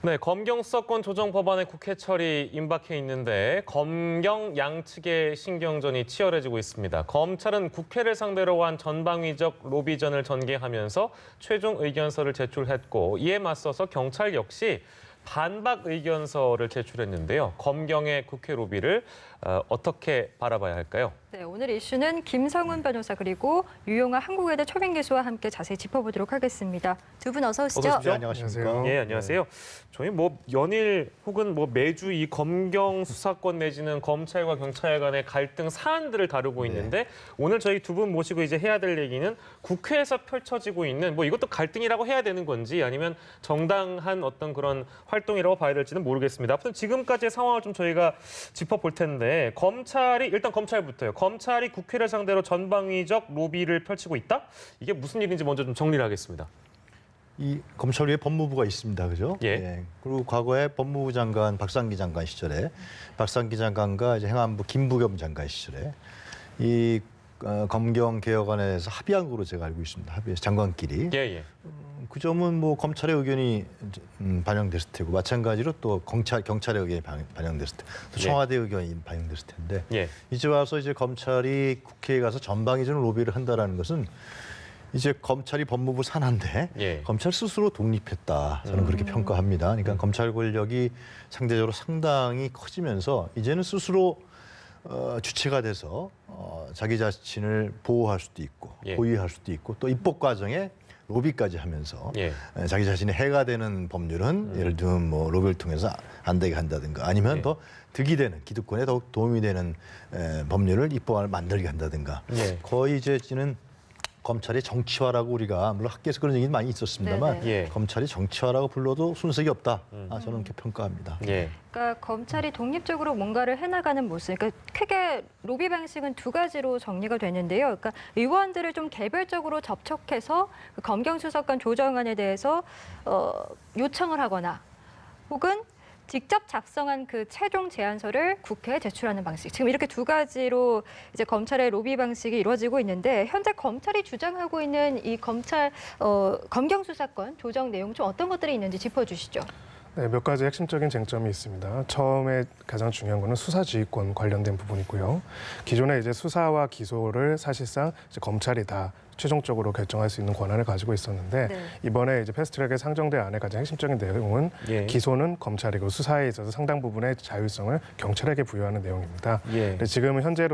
네, 검경 수사권 조정 법안의 국회 처리 임박해 있는데 검경 양측의 신경전이 치열해지고 있습니다. 검찰은 국회를 상대로 한 전방위적 로비전을 전개하면서 최종 의견서를 제출했고 이에 맞서서 경찰 역시 반박 의견서를 제출했는데요. 검경의 국회 로비를 어떻게 바라봐야 할까요? 네, 오늘 이슈는 김성훈 변호사 그리고 유용하 한국외대 초빙 교수와 함께 자세히 짚어보도록 하겠습니다. 두 분 어서 오시죠. 어서 오십시오. 네, 안녕하십니까. 예, 안녕하세요. 네. 저희 연일 혹은 매주 이 검경 수사권 내지는 검찰과 경찰 간의 갈등 사안들을 다루고 있는데 오늘 저희 두 분 모시고 이제 해야 될 얘기는 국회에서 펼쳐지고 있는 이것도 갈등이라고 해야 되는 건지 아니면 정당한 어떤 그런 활동이라고 봐야 될지는 모르겠습니다. 아무튼 지금까지의 상황을 좀 저희가 짚어볼 텐데 일단 검찰부터요. 검찰이 국회를 상대로 전방위적 로비를 펼치고 있다? 이게 무슨 일인지 먼저 좀 정리를 하겠습니다. 이 검찰 위에 법무부가 있습니다, 그죠? 예. 예. 그리고 과거에 법무부 장관 박상기 장관 시절에 박상기 장관과 이제 행안부 김부겸 장관 시절에 이 검경 개혁안에서 합의한 거로 제가 알고 있습니다. 합의해서 장관끼리. 예. 그 점은 검찰의 의견이 반영됐을 테고 마찬가지로 또 경찰의 의견이 반영됐을 테, 또 청와대 의견이 반영됐을 텐데 이제 와서 이제 검찰이 국회에 가서 전방위적 로비를 한다라는 것은 이제 검찰이 법무부 산하인데 검찰 스스로 독립했다. 저는 그렇게 평가합니다. 그러니까 검찰 권력이 상대적으로 상당히 커지면서 이제는 스스로 주체가 돼서 자기 자신을 보호할 수도 있고 보위할 수도 있고 또 입법 과정에 로비까지 하면서 자기 자신의 해가 되는 법률은 예를 들면 로비를 통해서 안 되게 한다든가 아니면 더 득이 되는 기득권에 더욱 도움이 되는 법률을 입법안을 만들게 한다든가 거의 이제는 검찰의 정치화라고 우리가 물론 학계에서 그런 얘기는 많이 있었습니다만 검찰이 정치화라고 불러도 손색이 없다. 저는 그렇게 평가합니다. 그러니까 검찰이 독립적으로 뭔가를 해나가는 모습. 그러니까 크게 로비 방식은 두 가지로 정리가 되는데요. 그러니까 의원들을 좀 개별적으로 접촉해서 그 검경 수사권 조정안에 대해서 요청을 하거나 혹은 직접 작성한 그 최종 제안서를 국회에 제출하는 방식. 지금 이렇게 두 가지로 이제 검찰의 로비 방식이 이루어지고 있는데 현재 검찰이 주장하고 있는 이 검경 수사권 조정 내용 좀 어떤 것들이 있는지 짚어주시죠. 네, 몇 가지 핵심적인 쟁점이 있습니다. 처음에 가장 중요한 거는 수사지휘권 관련된 부분이고요. 기존에 이제 수사와 기소를 사실상 이제 검찰이 다 최종적으로 결정할 수 있는 권한을 가지고 있었는데 이번에 이제 패스트트랙에 상정된 안의 가장 핵심적인 내용은 기소는 검찰이고 수사에 있어서 상당 부분의 자율성을 경찰에게 부여하는 내용입니다. 지금 현재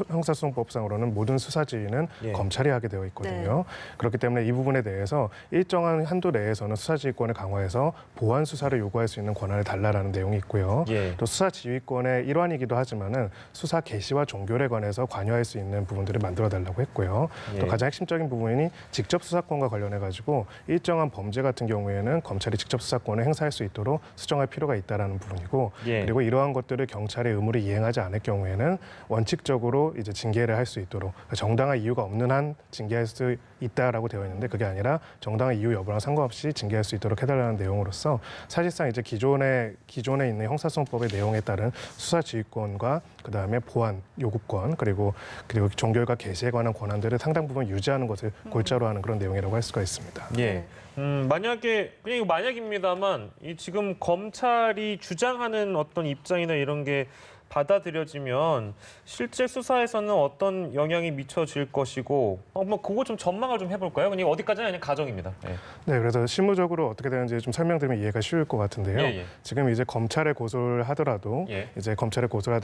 형사소송법상으로는 모든 수사 지휘는 검찰이 하게 되어 있거든요. 그렇기 때문에 이 부분에 대해서 일정한 한도 내에서는 수사 지휘권을 강화해서 보완 수사를 요구할 수 있는 권한을 달라라는 내용이 있고요. 또 수사 지휘권의 일환이기도 하지만은 수사 개시와 종결에 관해서 관여할 수 있는 부분들을 만들어 달라고 했고요. 또 가장 핵심적인 부분이 직접 수사권과 관련해가지고 일정한 범죄 같은 경우에는 검찰이 직접 수사권을 행사할 수 있도록 수정할 필요가 있다라는 부분이고 그리고 이러한 것들을 경찰의 의무를 이행하지 않을 경우에는 원칙적으로 이제 징계를 할 수 있도록 정당한 이유가 없는 한 징계할 수 있다라고 되어 있는데 그게 아니라 정당한 이유 여부랑 상관없이 징계할 수 있도록 해달라는 내용으로서 사실상 이제 기존에 있는 형사소송법의 내용에 따른 수사 지휘권과 그다음에 보완 요구권 그리고 종결과 개시에 관한 권한들을 상당 부분 유지하는 것을 골자로 하는 그런 내용이라고 할 수가 있습니다. 만약에 그냥 이거 만약입니다만 지금 검찰이 주장하는 어떤 입장이나 이런 게 받아들여지면 실제 수사에서는 어떤 영향이 미쳐질 것이고 그거 좀 전망을 좀 해볼까요? 그냥 어디까지나 그냥 가정입니다. 네, 그래서 실무적으로 어떻게 되는지 좀 설명드리면 이해가 쉬울 것 같은데요. 지금 이제 검찰에 고소를 하더라도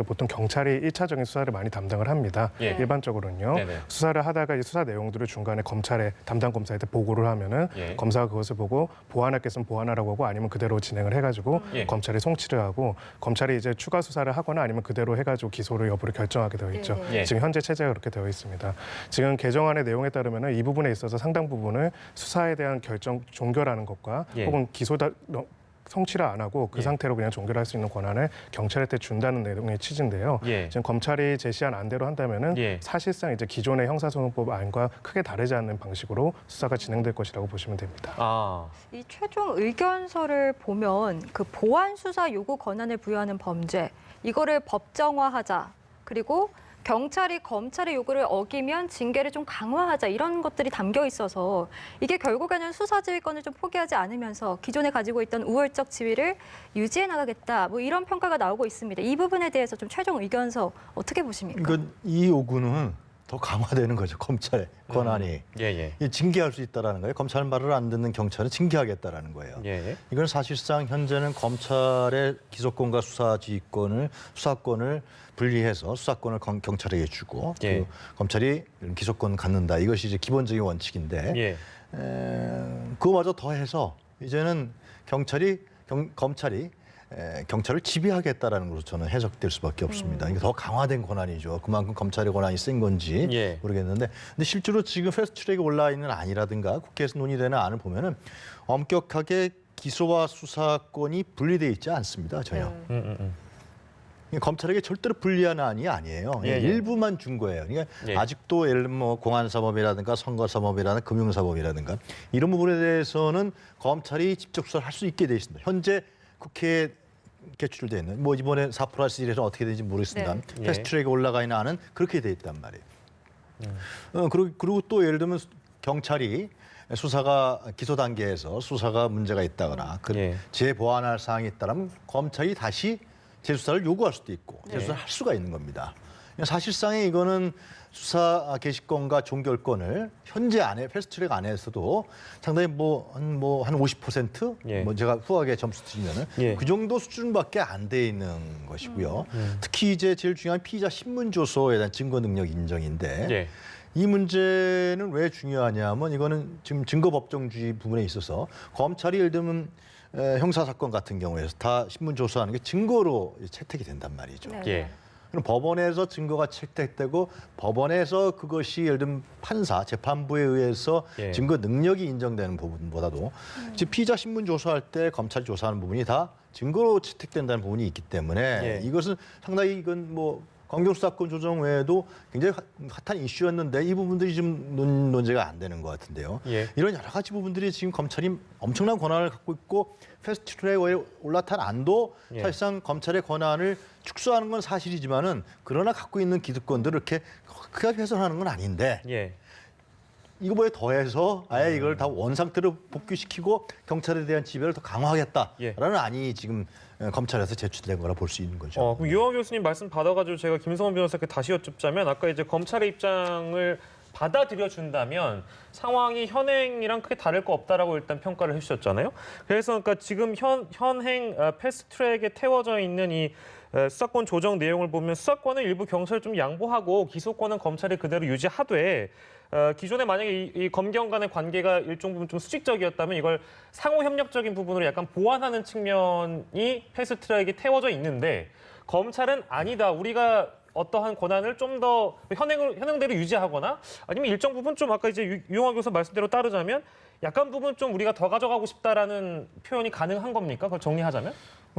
보통 경찰이 1차적인 수사를 많이 담당을 합니다. 일반적으로는요. 수사를 하다가 이 수사 내용들을 중간에 담당 검사한테 보고를 하면은 검사가 그것을 보고 보완할 게 있으면 보완하라고 하고 아니면 그대로 진행을 해가지고 검찰이 송치를 하고 검찰이 이제 추가 수사를 하거나 아니면 그대로 해가지고 기소를 여부를 결정하게 되어 있죠. 지금 현재 체제가 그렇게 되어 있습니다. 지금 개정안의 내용에 따르면 이 부분에 있어서 상당 부분을 수사에 대한 결정 종결하는 것과 혹은 기소다 성취를 안 하고 그 상태로 그냥 종결할 수 있는 권한을 경찰한테 준다는 내용의 취지인데요. 지금 검찰이 제시한 안대로 한다면은 사실상 이제 기존의 형사소송법 안과 크게 다르지 않는 방식으로 수사가 진행될 것이라고 보시면 됩니다. 이 최종 의견서를 보면 그 보완 수사 요구 권한을 부여하는 범죄 이거를 법정화하자. 그리고 경찰이 검찰의 요구를 어기면 징계를 좀 강화하자 이런 것들이 담겨 있어서 이게 결국에는 수사지휘권을 좀 포기하지 않으면서 기존에 가지고 있던 우월적 지위를 유지해 나가겠다. 뭐 이런 평가가 나오고 있습니다. 이 부분에 대해서 좀 최종 의견서 어떻게 보십니까? 이건 이 요구는 더 강화되는 거죠. 검찰의 권한이. 이 징계할 수 있다라는 거예요. 검찰 말을 안 듣는 경찰은 징계하겠다라는 거예요. 이건 사실상 현재는 검찰의 기소권과 수사권을 분리해서 수사권을 경찰에게 주고 그 검찰이 기소권 갖는다. 이것이 이제 기본적인 원칙인데 그거마저 더해서 이제는 검찰이 경찰을 지배하겠다라는 것으로 저는 해석될 수밖에 없습니다. 이게 더 강화된 권한이죠. 그만큼 검찰의 권한이 센 건지 모르겠는데, 근데 실제로 지금 패스트트랙에 올라 있는 안이라든가 국회에서 논의되는 안을 보면은 엄격하게 기소와 수사권이 분리되어 있지 않습니다. 전혀. 검찰에게 절대로 불리한 안이 아니에요. 일부만 준 거예요. 그러니까 아직도 예를 들면 뭐 공안사법이라든가 선거사법이라든가 금융사법이라든가 이런 부분에 대해서는 검찰이 직접 수사를 할 수 있게 돼 있습니다. 현재 국회에 개출되어 있는 뭐 이번에 4+1에서 어떻게 되는지 모르겠습니다. 패스트트랙에 올라가 있는 안은 그렇게 돼 있단 말이에요. 그리고 또 예를 들면 경찰이 수사가 기소 단계에서 수사가 문제가 있다거나 재보완할 사항이 있다면 검찰이 다시 재수사를 요구할 수도 있고 재수사를 할 수가 있는 겁니다. 사실상의 이거는 수사 개시권과 종결권을 현재 안에 패스트트랙 안에서도 상당히 한 50% 뭐 제가 후하게 점수 드리면은 그 정도 수준밖에 안 돼 있는 것이고요. 특히 이제 제일 중요한 피의자 신문 조서에 대한 증거 능력 인정인데 이 문제는 왜 중요하냐면 이거는 지금 증거 법정주의 부분에 있어서 검찰이 예를 들면 형사 사건 같은 경우에서 다 신문 조서하는 게 증거로 채택이 된단 말이죠. 그럼 법원에서 증거가 채택되고 법원에서 그것이 예를 들면 판사, 재판부에 의해서 증거 능력이 인정되는 부분보다도 지금 피의자 신문 조사할 때 검찰이 조사하는 부분이 다 증거로 채택된다는 부분이 있기 때문에 이것은 상당히 이건 뭐 검경수사권 조정 외에도 굉장히 핫한 이슈였는데 이 부분들이 지금 논제가 안 되는 것 같은데요. 이런 여러 가지 부분들이 지금 검찰이 엄청난 권한을 갖고 있고 패스트트랙에 올라탄 안도 사실상 검찰의 권한을 축소하는 건 사실이지만은 그러나 갖고 있는 기득권들을 이렇게 크게 훼손하는 건 아닌데 이거에 더해서 아예 이걸 다 원상태로 복귀시키고 경찰에 대한 지배를 더 강화하겠다라는 안이 지금 검찰에서 제출된 거라 볼 수 있는 거죠. 그럼 유영하 교수님 말씀 받아가지고 제가 김성원 변호사께 다시 여쭙자면 아까 이제 검찰의 입장을 받아들여 준다면 상황이 현행이랑 크게 다를 거 없다라고 일단 평가를 해주셨잖아요. 그래서 그러니까 지금 현행 패스트트랙에 태워져 있는 이 수사권 조정 내용을 보면 수사권은 일부 경찰에 좀 양보하고 기소권은 검찰이 그대로 유지하되 기존에 만약에 이 검경 간의 관계가 일정 부분 좀 수직적이었다면 이걸 상호 협력적인 부분으로 약간 보완하는 측면이 패스트트랙에 태워져 있는데 검찰은 아니다. 우리가 어떠한 권한을 좀 더 현행대로 유지하거나 아니면 일정 부분 좀 아까 이제 유영하 교수 말씀대로 따르자면 약간 부분 좀 우리가 더 가져가고 싶다라는 표현이 가능한 겁니까? 그걸 정리하자면?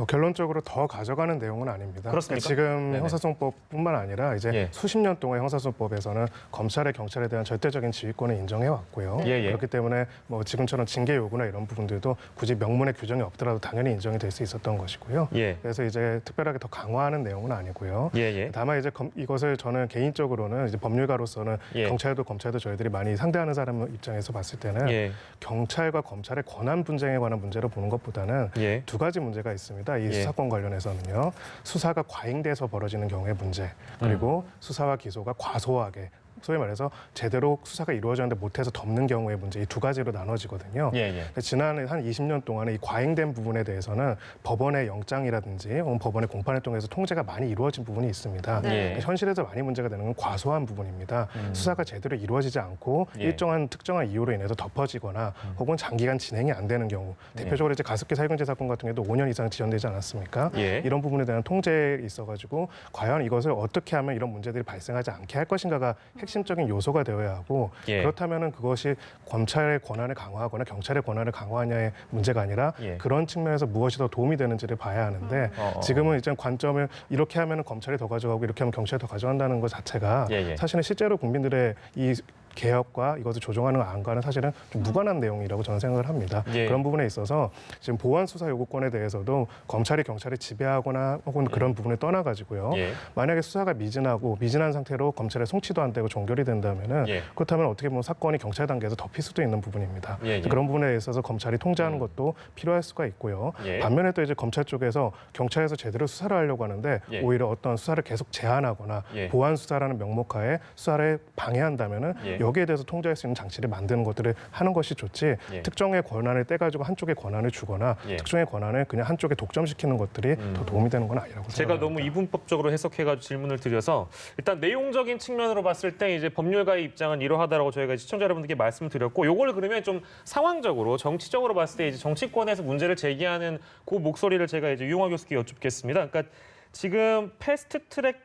결론적으로 더 가져가는 내용은 아닙니다. 그렇습니까? 지금 형사소송법뿐만 아니라 이제 수십 년 동안 형사소송법에서는 검찰의 경찰에 대한 절대적인 지휘권을 인정해 왔고요. 그렇기 때문에 뭐 지금처럼 징계 요구나 이런 부분들도 굳이 명문의 규정이 없더라도 당연히 인정이 될 수 있었던 것이고요. 그래서 이제 특별하게 더 강화하는 내용은 아니고요. 다만 이제 이것을 저는 개인적으로는 이제 법률가로서는 경찰도 검찰도 저희들이 많이 상대하는 사람 입장에서 봤을 때는 경찰과 검찰의 권한 분쟁에 관한 문제로 보는 것보다는 두 가지 문제가 있습니다. 이 수사권 관련해서는요. 수사가 과잉돼서 벌어지는 경우의 문제, 그리고 수사와 기소가 과소하게 소위 말해서 제대로 수사가 이루어졌는데 못해서 덮는 경우의 문제, 이 두 가지로 나눠지거든요. 지난 한 20년 동안에 이 과잉된 부분에 대해서는 법원의 영장이라든지 혹은 법원의 공판을 통해서 통제가 많이 이루어진 부분이 있습니다. 현실에서 많이 문제가 되는 건 과소한 부분입니다. 수사가 제대로 이루어지지 않고 일정한 특정한 이유로 인해서 덮어지거나 혹은 장기간 진행이 안 되는 경우, 대표적으로 이제 가습기 살균제 사건 같은 경우도 5년 이상 지연되지 않았습니까? 이런 부분에 대한 통제에 있어가지고 과연 이것을 어떻게 하면 이런 문제들이 발생하지 않게 할 것인가가 핵심적인 요소가 되어야 하고 그렇다면은 그것이 검찰의 권한을 강화하거나 경찰의 권한을 강화하냐의 문제가 아니라 그런 측면에서 무엇이 더 도움이 되는지를 봐야 하는데 지금은 이제 관점을 이렇게 하면은 검찰이 더 가져가고 이렇게 하면 경찰이 더 가져간다는 것 자체가 사실은 실제로 국민들의 이 개혁과 이것을 조정하는 안과는 사실은 좀 무관한 내용이라고 저는 생각을 합니다. 예. 그런 부분에 있어서 지금 보완 수사 요구권에 대해서도 검찰이 경찰을 지배하거나 혹은 그런 부분을 떠나가지고요. 예. 만약에 수사가 미진한 상태로 검찰에 송치도 안 되고 종결이 된다면은 예. 그렇다면 어떻게 보면 사건이 경찰 단계에서 덮일 수도 있는 부분입니다. 예, 예. 그런 부분에 있어서 검찰이 통제하는 것도 필요할 수가 있고요. 예. 반면에 또 이제 검찰 쪽에서 경찰에서 제대로 수사를 하려고 하는데 예. 오히려 어떤 수사를 계속 제한하거나 예. 보완 수사라는 명목하에 수사를 방해한다면은 예. 여기에 대해서 통제할 수 있는 장치를 만드는 것들을 하는 것이 좋지 예. 특정의 권한을 떼가지고 한쪽의 권한을 주거나 예. 특정의 권한을 그냥 한쪽에 독점시키는 것들이 더 도움이 되는 건 아니라고 제가 생각합니다. 너무 이분법적으로 해석해가지고 질문을 드려서 일단 내용적인 측면으로 봤을 때 이제 법률가의 입장은 이러하다라고 저희가 시청자 여러분들께 말씀을 드렸고, 요걸 그러면 좀 상황적으로 정치적으로 봤을 때 이제 정치권에서 문제를 제기하는 그 목소리를 제가 이제 유용화 교수께 여쭙겠습니다. 그러니까 지금 패스트트랙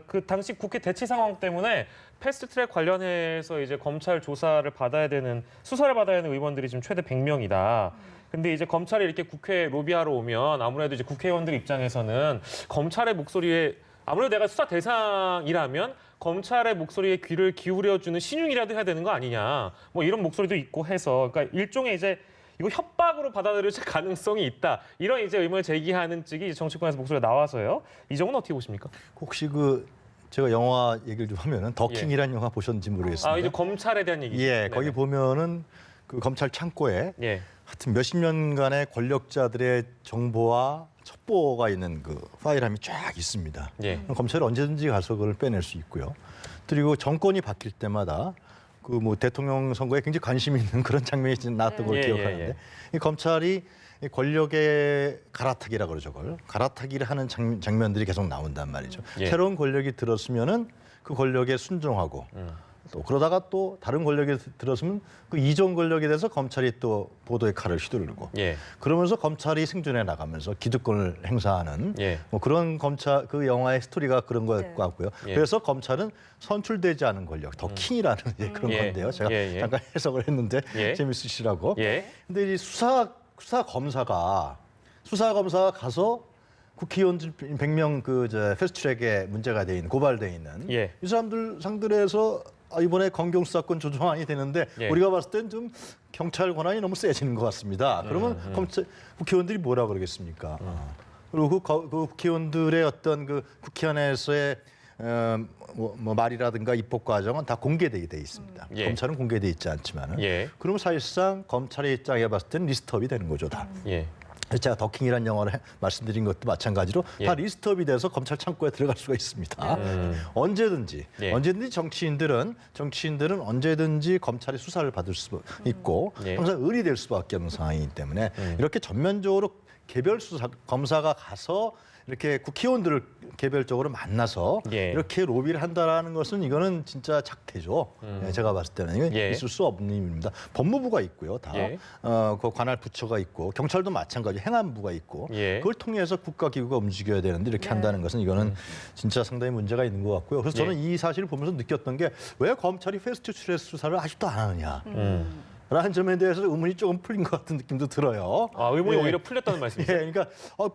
그 당시 국회 대치 상황 때문에 패스트트랙 관련해서 이제 검찰 조사를 받아야 되는 수사를 받아야 하는 의원들이 지금 최대 100명이다. 근데 이제 검찰이 이렇게 국회에 로비하러 오면 아무래도 이제 국회의원들 입장에서는 검찰의 목소리에 아무래도 내가 수사 대상이라면 검찰의 목소리에 귀를 기울여주는 신용이라도 해야 되는 거 아니냐. 뭐 이런 목소리도 있고 해서 그러니까 일종의 이제 이거 협박으로 받아들여질 가능성이 있다. 이런 이제 의문을 제기하는 측이 정치권에서 목소리가 나와서요. 이 점은 어떻게 보십니까? 혹시 제가 영화 얘기를 좀 하면은 더킹이라는 영화 보셨는지 모르겠습니다. 아, 이제 검찰에 대한 얘기죠. 예, 네네. 거기 보면은 그 검찰 창고에 예. 하여튼 몇십 년간의 권력자들의 정보와 첩보가 있는 그 파일함이 쫙 있습니다. 예. 검찰이 언제든지 가서 그걸 빼낼 수 있고요. 그리고 정권이 바뀔 때마다 그 뭐 대통령 선거에 굉장히 관심이 있는 그런 장면이 나왔던 걸 예, 기억하는데 예, 예. 이 검찰이 이 권력의 갈아타기라 그러죠. 그걸 갈아타기를 하는 장면들이 계속 나온단 말이죠. 예. 새로운 권력이 들었으면은 그 권력에 순종하고 또 그러다가 또 다른 권력이 들었으면 그 이전 권력에 대해서 검찰이 또 보도의 칼을 휘두르고 예. 그러면서 검찰이 생존해 나가면서 기득권을 행사하는 예. 뭐 그런 검찰 그 영화의 스토리가 그런 것 네. 같고요. 예. 그래서 검찰은 선출되지 않은 권력, 더 킹이라는 이제 그런 예. 건데요. 제가 예, 예. 잠깐 해석을 했는데 예. 재밌으시라고. 예. 근데 이 수사 검사가 가서 국회의원들 100명 패스트트랙에 문제가 돼 있는 고발돼 있는 예. 이 사람들 상대로 이번에 검경 수사권 조정안이 되는데 예. 우리가 봤을 땐 좀 경찰 권한이 너무 세지는 것 같습니다. 그러면 국회의원들이 뭐라 그러겠습니까? 그리고 그 국회의원들의 어떤 그 국회 안에서의 뭐 말이라든가 입법 과정은 다 공개되게 돼 있습니다. 예. 검찰은 공개돼 있지 않지만은. 예. 그러면 사실상 검찰의 입장에 봤을 때는 리스트업이 되는 거죠, 다. 예. 제가 더킹이라는 영화를 말씀드린 것도 마찬가지로 예. 다 리스트업이 돼서 검찰 창고에 들어갈 수가 있습니다. 언제든지 예. 정치인들은 언제든지 검찰의 수사를 받을 수 있고 예. 항상 의리될 수밖에 없는 상황이기 때문에 이렇게 전면적으로 개별 수사 검사가 가서 이렇게 국회의원들을 개별적으로 만나서 예. 이렇게 로비를 한다라는 것은 이거는 진짜 작태죠. 예, 제가 봤을 때는 이건 예. 있을 수 없는 일입니다. 법무부가 있고요, 다. 예. 그 관할 부처가 있고 경찰도 마찬가지 행안부가 있고 예. 그걸 통해서 국가기구가 움직여야 되는데 이렇게 네. 한다는 것은 이거는 진짜 상당히 문제가 있는 것 같고요. 그래서 저는 예. 이 사실을 보면서 느꼈던 게 왜 검찰이 패스트트랙 수사를 아직도 안 하느냐. 라는 점에 대해서 의문이 조금 풀린 것 같은 느낌도 들어요. 아, 의문이 예. 오히려 풀렸다는 예, 말씀이죠? 그러니까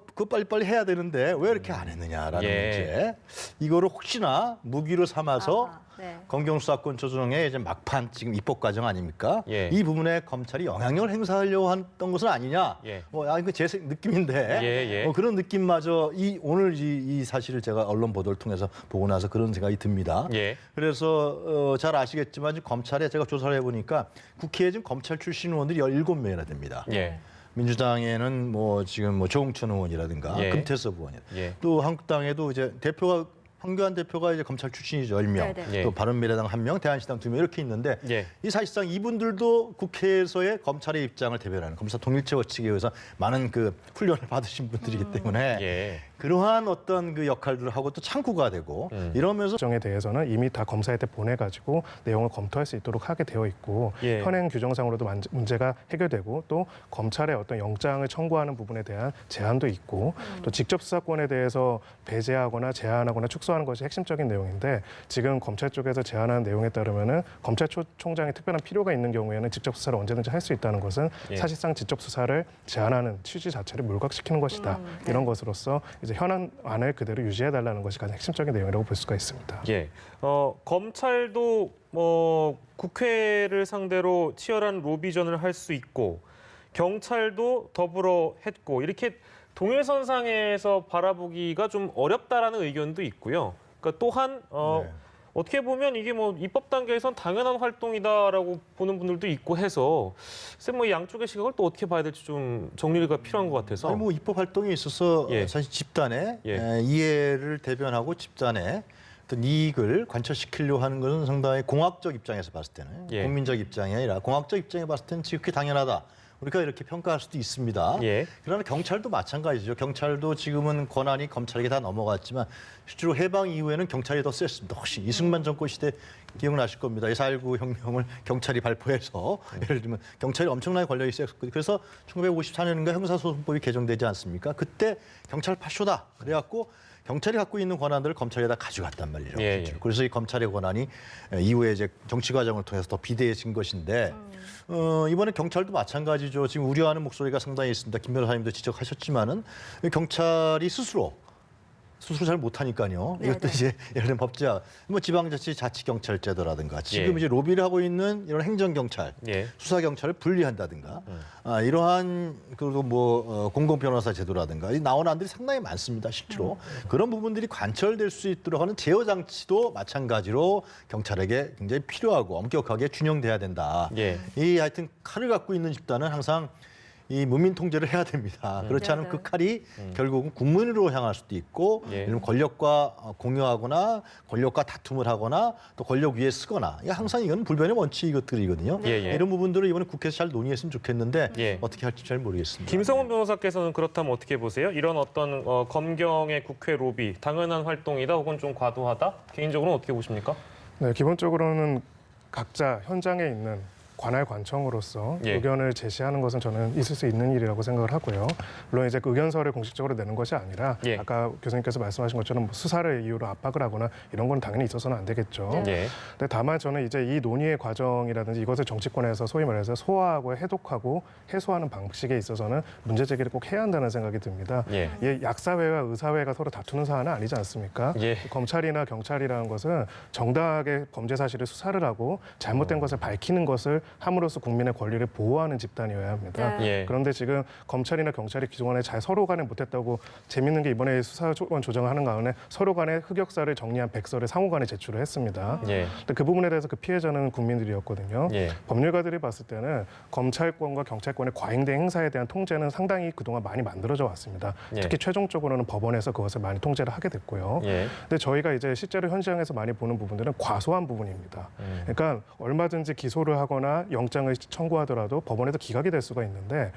그거 빨리빨리 해야 되는데 왜 이렇게 안 했느냐라는 예. 문제. 이거를 혹시나 무기로 삼아서 아하, 네. 검경수사권 조정의 이제 막판 지금 입법 과정 아닙니까? 예. 이 부분에 검찰이 영향력을 행사하려고 했던 것은 아니냐? 예. 이거 제 느낌인데 예, 예. 그런 느낌마저 오늘 이 사실을 제가 언론 보도를 통해서 보고 나서 그런 생각이 듭니다. 예. 그래서 잘 아시겠지만 지금 검찰에 제가 조사를 해보니까 국회에 지금 검찰 출신 의원들이 17명이나 됩니다. 예. 민주당에는 지금 조홍천 의원이라든가 예. 금태섭 의원이 예. 또 한국당에도 이제 황교안 대표가 이제 검찰 출신이죠, 10명. 네네. 예. 또 바른미래당 1명, 대한신당 2명 이렇게 있는데 예. 이 사실상 이분들도 국회에서의 검찰의 입장을 대변하는 검사 통일체 원칙에 의해서 많은 그 훈련을 받으신 분들이기 때문에 예. 그러한 어떤 그 역할들을 하고 또 창구가 되고 이러면서 규정에 대해서는 이미 다 검사한테 보내가지고 내용을 검토할 수 있도록 하게 되어 있고 예. 현행 규정상으로도 문제가 해결되고 또 검찰의 어떤 영장을 청구하는 부분에 대한 제한도 있고 또 직접 수사권에 대해서 배제하거나 제한하거나 축소 수사하는 것이 핵심적인 내용인데 지금 검찰 쪽에서 제안하는 내용에 따르면은 검찰총장이 특별한 필요가 있는 경우에는 직접 수사를 언제든지 할 수 있다는 것은 사실상 직접 수사를 제안하는 취지 자체를 물각시키는 것이다. 이런 것으로서 이제 현안을 그대로 유지해달라는 것이 가장 핵심적인 내용이라고 볼 수가 있습니다. 예, 검찰도 국회를 상대로 치열한 로비전을 할 수 있고 경찰도 더불어 했고 이렇게 동일선상에서 바라보기가 좀 어렵다라는 의견도 있고요. 그러니까 또한 어떻게 보면 이게 뭐 입법 단계에선 당연한 활동이다라고 보는 분들도 있고 해서 글쎄 뭐 양쪽의 시각을 또 어떻게 봐야 될지 좀 정리가 필요한 것 같아서. 아니 뭐 입법 활동에 있어서 사실 집단의 이해를 대변하고 집단의 어떤 이익을 관철시키려고 하는 것은 상당히 공학적 입장에서 봤을 때는 국민적 입장이 아니라 공학적 입장에 봤을 때는 지극히 당연하다. 우리가 이렇게 평가할 수도 있습니다. 그러나 경찰도 마찬가지죠. 경찰도 지금은 권한이 검찰에게 다 넘어갔지만 실제로 해방 이후에는 경찰이 더 셌습니다. 혹시 이승만 정권 시대 기억나실 겁니다. 4.19 혁명을 경찰이 발포해서 예를 들면 경찰이 엄청나게 권력이 셌거든요. 그래서 1954년인가 형사소송법이 개정되지 않습니까? 그때 경찰 파쇼다. 그래갖고 경찰이 갖고 있는 권한들을 검찰에다 가져갔단 말이죠. 그래서 이 검찰의 권한이 이후에 이제 정치 과정을 통해서 더 비대해진 것인데 이번에 경찰도 마찬가지죠. 지금 우려하는 목소리가 상당히 있습니다. 김 변호사님도 지적하셨지만은 경찰이 스스로 잘 못하니까요. 이것도 이제 예를 들면 법제화, 뭐 지방자치 자치경찰제도라든가 지금 이제 로비를 하고 있는 이런 행정경찰, 수사경찰을 분리한다든가 이러한 그리고 뭐 공공변호사 제도라든가 나오는 안들이 상당히 많습니다. 실제로 그런 부분들이 관철될 수 있도록 하는 제어 장치도 마찬가지로 경찰에게 굉장히 필요하고 엄격하게 준용돼야 된다. 이 하여튼 칼을 갖고 있는 집단은 항상 이 문민 통제를 해야 됩니다. 그렇지 않으면 그 칼이 결국은 국민으로 향할 수도 있고, 예를 들면 권력과 공유하거나 권력과 다툼을 하거나 또 권력 위에 쓰거나 항상 이건 불변의 원칙 이것들이거든요. 이런 부분들을 이번에 국회에서 잘 논의했으면 좋겠는데 어떻게 할지 잘 모르겠습니다. 김성원 변호사께서는 그렇다면 어떻게 보세요? 이런 어떤 검경의 국회 로비 당연한 활동이다 혹은 좀 과도하다? 개인적으로는 어떻게 보십니까? 네, 기본적으로는 각자 현장에 있는 관할 관청으로서 의견을 제시하는 것은 저는 있을 수 있는 일이라고 생각을 하고요. 물론 이제 그 의견서를 공식적으로 내는 것이 아니라 아까 교수님께서 말씀하신 것처럼 뭐 수사를 이유로 압박을 하거나 이런 건 당연히 있어서는 안 되겠죠. 근데 다만 저는 이제 이 논의의 과정이라든지 이것을 정치권에서 소위 말해서 소화하고 해독하고 해소하는 방식에 있어서는 문제 제기를 꼭 해야 한다는 생각이 듭니다. 약사회와 의사회가 서로 다투는 사안은 아니지 않습니까? 검찰이나 경찰이라는 것은 정당하게 범죄 사실을 수사를 하고 잘못된 것을 밝히는 것을 함으로써 국민의 권리를 보호하는 집단이어야 합니다. 그런데 지금 검찰이나 경찰이 그동안에 잘 서로 간에 못했다고 재밌는 게 이번에 수사권 조정을 하는 가운데 서로 간의 흑역사를 정리한 백서를 상호 간에 제출을 했습니다. 근데 그 부분에 대해서 그 피해자는 국민들이었거든요. 법률가들이 봤을 때는 검찰권과 경찰권의 과잉된 행사에 대한 통제는 상당히 그동안 많이 만들어져 왔습니다. 특히 최종적으로는 법원에서 그것을 많이 통제를 하게 됐고요. 근데 저희가 이제 실제로 현장에서 많이 보는 부분들은 과소한 부분입니다. 그러니까 얼마든지 기소를 하거나 영장을 청구하더라도 법원에서 기각이 될 수가 있는데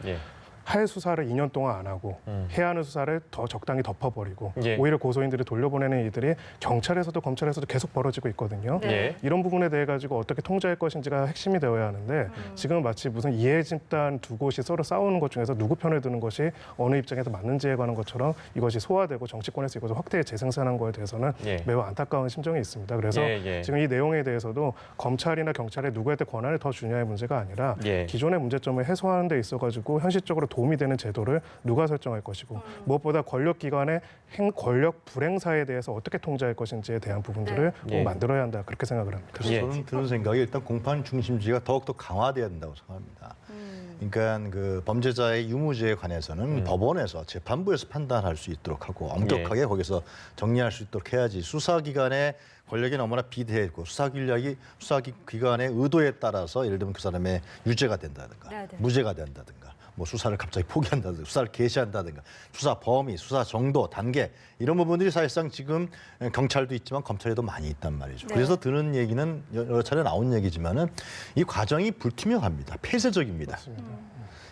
할 수사를 2년 동안 안 하고 해야 하는 수사를 더 적당히 덮어버리고 오히려 고소인들을 돌려보내는 일들이 경찰에서도 검찰에서도 계속 벌어지고 있거든요. 이런 부분에 대해 가지고 어떻게 통제할 것인지가 핵심이 되어야 하는데 지금 마치 무슨 이해 집단 두 곳이 서로 싸우는 것 중에서 누구 편을 드는 것이 어느 입장에서 맞는지에 관한 것처럼 이것이 소화되고 정치권에서 이것을 확대 재생산한 거에 대해서는 매우 안타까운 심정이 있습니다. 그래서 지금 이 내용에 대해서도 검찰이나 경찰에 누구한테 권한을 더 주냐의 문제가 아니라 기존의 문제점을 해소하는 데 있어 가지고 현실적으로 도움이 되는 제도를 누가 설정할 것이고 무엇보다 권력기관의 권력 불행사에 대해서 어떻게 통제할 것인지에 대한 부분들을 꼭 만들어야 한다 그렇게 생각을 합니다. 그래서 저는 드는 생각이 일단 공판 중심주의가 더욱더 강화돼야 된다고 생각합니다. 그러니까 그 범죄자의 유무죄에 관해서는 법원에서 재판부에서 판단할 수 있도록 하고 엄격하게 거기서 정리할 수 있도록 해야지 수사기관의 권력이 너무나 비대해있고 수사기관의 의도에 따라서 예를 들면 그 사람의 유죄가 된다든가 무죄가 된다든가 뭐 수사를 갑자기 포기한다든가 수사를 개시한다든가 수사 범위, 수사 정도, 단계 이런 부분들이 사실상 지금 경찰도 있지만 검찰에도 많이 있단 말이죠. 그래서 드는 얘기는 여러 차례 나온 얘기지만은 이 과정이 불투명합니다. 폐쇄적입니다.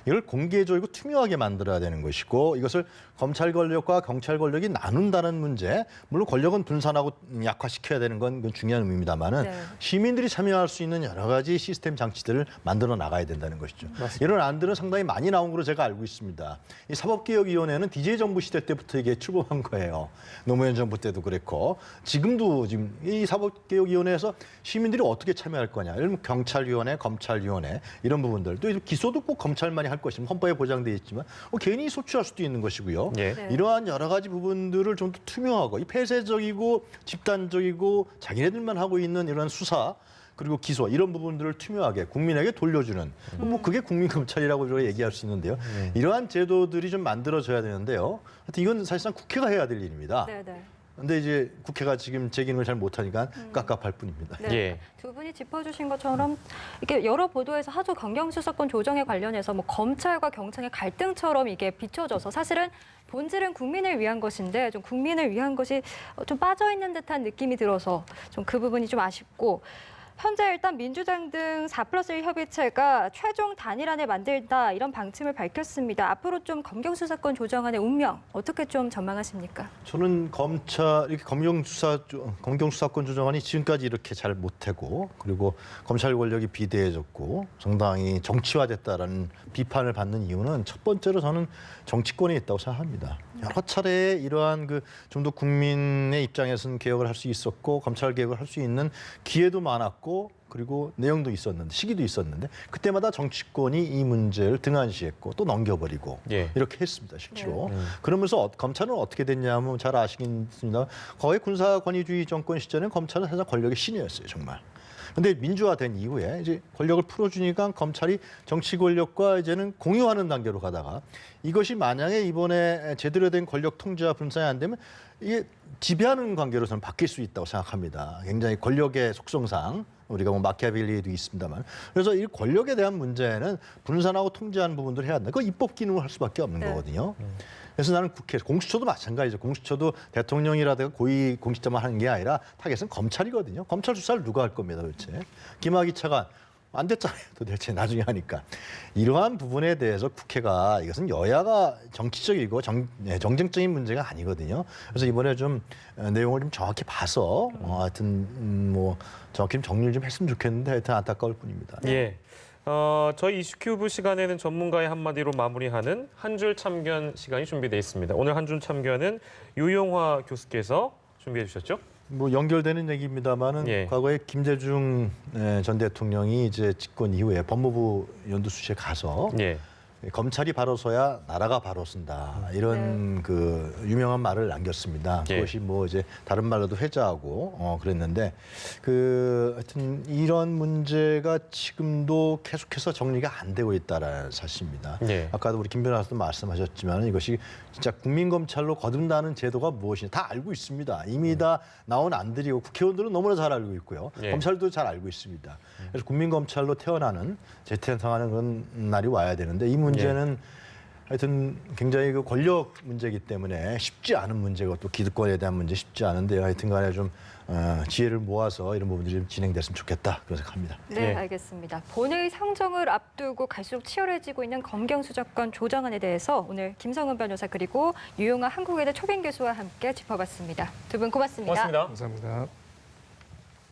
이걸 공개적이고 투명하게 만들어야 되는 것이고 이것을 검찰 권력과 경찰 권력이 나눈다는 문제, 물론 권력은 분산하고 약화시켜야 되는 건 그건 중요한 의미입니다만은 네. 시민들이 참여할 수 있는 여러 가지 시스템 장치들을 만들어 나가야 된다는 것이죠. 이런 안들은 상당히 많이 나온 걸로 제가 알고 있습니다. 이 사법개혁위원회는 DJ 정부 시대 때부터 이게 출범한 거예요. 노무현 정부 때도 그랬고 지금도 지금 이 사법개혁위원회에서 시민들이 어떻게 참여할 거냐, 예를 들면 경찰위원회, 검찰위원회 이런 부분들, 또 기소도 꼭 검찰만이 할 것이면 헌법에 보장돼 있지만 개인이 소추할 수도 있는 것이고요. 예. 네. 이러한 여러 가지 부분들을 좀 더 투명하고 이 폐쇄적이고 집단적이고 자기네들만 하고 있는 이런 수사 그리고 기소 이런 부분들을 투명하게 국민에게 돌려주는 뭐 그게 국민검찰이라고 저희가 얘기할 수 있는데요. 이러한 제도들이 좀 만들어져야 되는데요. 하여튼 이건 사실상 국회가 해야 될 일입니다. 네, 네. 근데 이제 국회가 지금 제 기능을 잘 못하니까 깝깝할 뿐입니다. 네. 예. 두 분이 짚어주신 것처럼 이게 여러 보도에서 하도 검경수사권 조정에 관련해서 뭐 검찰과 경찰의 갈등처럼 이게 비춰져서 사실은 본질은 국민을 위한 것인데 좀 국민을 위한 것이 좀 빠져 있는 듯한 느낌이 들어서 좀 그 부분이 좀 아쉽고. 현재 일단 민주당 등 4+1 협의체가 최종 단일안을 만들다 이런 방침을 밝혔습니다. 앞으로 좀 검경수사권 조정안의 운명 어떻게 좀 전망하십니까? 저는 검찰 이렇게 검경수사권 조정안이 지금까지 이렇게 잘 못하고 그리고 검찰 권력이 비대해졌고 상당히 정치화됐다라는 비판을 받는 이유는 첫 번째로 저는 정치권에 있다고 생각합니다. 여러 차례 이러한 좀 더 국민의 입장에서는 개혁을 할 수 있었고 검찰 개혁을 할 수 있는 기회도 많았고 그리고 내용도 있었는데 시기도 있었는데 그때마다 정치권이 이 문제를 등한시했고 또 넘겨버리고 예. 이렇게 했습니다 실제로. 그러면서 검찰은 어떻게 됐냐면 잘 아시겠습니다. 거의 군사권위주의 정권 시절에는 검찰은 사실 권력의 신이었어요 정말. 근데 민주화된 이후에 이제 권력을 풀어주니까 검찰이 정치 권력과 이제는 공유하는 단계로 가다가 이것이 만약에 이번에 제대로 된 권력 통제와 분산이 안 되면 이게 지배하는 관계로 저는 바뀔 수 있다고 생각합니다. 굉장히 권력의 속성상 우리가 뭐 마키아벨리에도 있습니다만 그래서 이 권력에 대한 문제는 분산하고 통제하는 부분들을 해야 한다. 그거 입법 기능을 할 수밖에 없는 거거든요. 그래서 나는 국회, 공수처도 마찬가지죠. 공수처도 대통령이라든가 고위 공직자만 하는 게 아니라 타겟은 검찰이거든요. 검찰 수사를 누가 할 겁니다, 도대체. 김학의 차관 안 됐잖아요, 도대체 나중에 하니까. 이러한 부분에 대해서 국회가 이것은 여야가 정치적이고 정쟁적인 문제가 아니거든요. 그래서 이번에 좀 내용을 좀 정확히 봐서 하여튼 뭐 정확히 좀 정리를 좀 했으면 좋겠는데 하여튼 안타까울 뿐입니다. 예. 저희 이슈큐브 시간에는 전문가의 한마디로 마무리하는 한 줄 참견 시간이 준비되어 있습니다. 오늘 한 줄 참견은 유용화 교수께서 준비해 주셨죠? 뭐 연결되는 얘기입니다만은 예. 과거에 김대중 전 대통령이 이제 집권 이후에 법무부 연두수시에 가서 예. 검찰이 바로 서야 나라가 바로 쓴다 이런 그 유명한 말을 남겼습니다. 예. 그것이 뭐 이제 다른 말로도 회자하고 그랬는데 하여튼 이런 문제가 지금도 계속해서 정리가 안 되고 있다라는 사실입니다. 예. 아까도 우리 김 변호사도 말씀하셨지만 이것이 진짜 국민검찰로 거듭나는 제도가 무엇인지 다 알고 있습니다. 이미 다 나온 안들이고 국회의원들은 너무나 잘 알고 있고요. 예. 검찰도 잘 알고 있습니다. 그래서 국민검찰로 태어나는 재태어나는 그런 날이 와야 되는데 이 문제는 하여튼 굉장히 그 권력 문제이기 때문에 쉽지 않은 문제고 또 기득권에 대한 문제 쉽지 않은데요. 하여튼 간에 좀 지혜를 모아서 이런 부분들이 좀 진행됐으면 좋겠다 그런 생각합니다. 네, 예. 알겠습니다. 본회의 상정을 앞두고 갈수록 치열해지고 있는 검경수사권 조정안에 대해서 오늘 김성은 변호사 그리고 유용한 한국외대 초빙 교수와 함께 짚어봤습니다. 두 분 고맙습니다. 고맙습니다. 감사합니다.